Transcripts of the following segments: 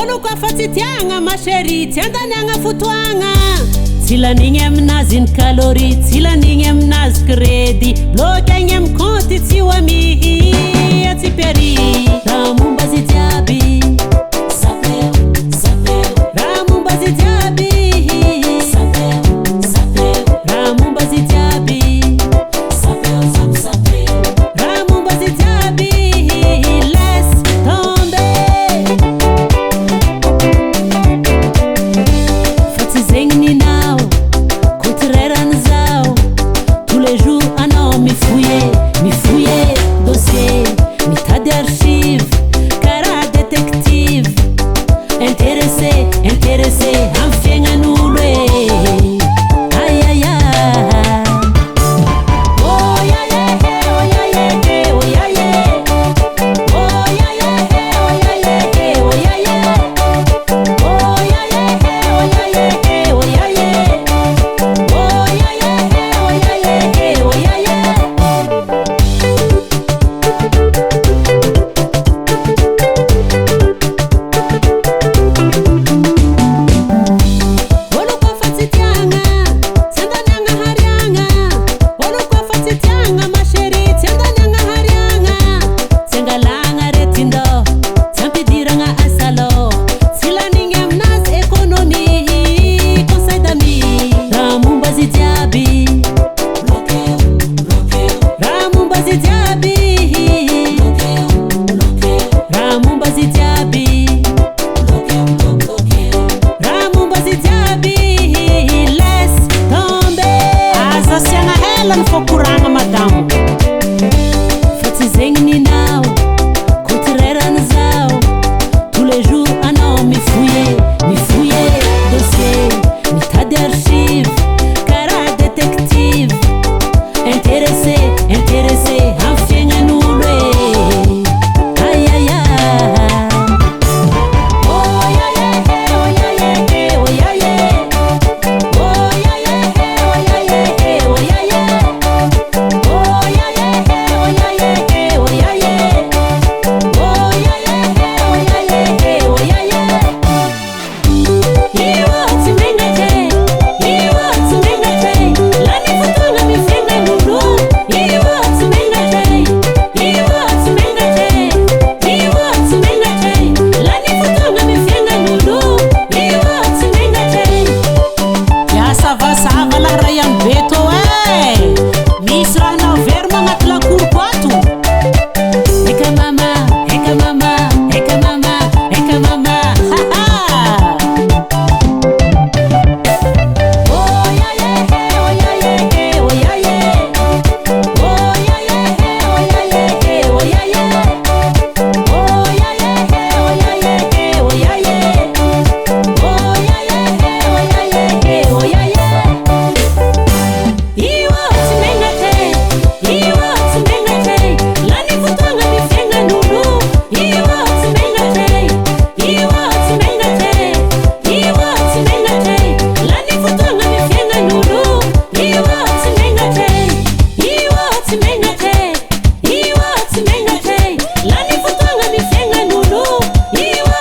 olo kwa fatitianga masheri tiandanyanga futuanga Tila ninge mnazin kalori tila ninge mnaz kredi blokenge mkonti tiwa mi atiperi ramumba zitiabi ramumba zitiabi ramumba zitiabi ramumba zitiabi laisse tomber fatizengni nao kutreran zao tous les jours un homme mi fouiller dossier mi tas d'archives cara détective intéressé amfenga nulwe ay ay ay oh yeah yeah oh yeah yeah oh yeah yeah oh yeah yeah oh yeah yeah oh yeah yeah oh yeah yeah oh yeah yeah oh yeah yeah oh yeah yeah oh yeah yeah oh yeah yeah Fokuranga madamu fatizengni nao kutreran zao tous les jours un homme mi fouiller dossier mi tas d'archives cara détective intéressé amfenga nulwe ay ay ay oh yeah yeah oh yeah yeah oh yeah yeah oh yeah yeah oh yeah yeah oh yeah yeah oh yeah yeah oh yeah yeah oh yeah yeah oh yeah yeah oh yeah yeah oh yeah yeah iwo tumengate lani futunga mifenga nulu iwo tumengate lani futunga mifenga nulu iwo tumengate ya sava la rayan beto misra na verma ngatla kurpatu eka mama ha ha oh yeah yeah oh yeah yeah oh yeah yeah oh yeah yeah oh yeah yeah oh yeah yeah oh yeah yeah oh yeah yeah oh yeah yeah oh yeah yeah oh yeah yeah oh yeah yeah iwo tumengate lani futunga mifenga nulu iwo tumengate lani futunga mifenga nulu iwo tumengate lani futunga mifenga nulu iwo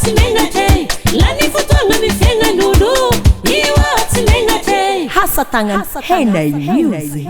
tumengate lani futunga mifenga nulu iwo tumengate Hasatangan Henai Music.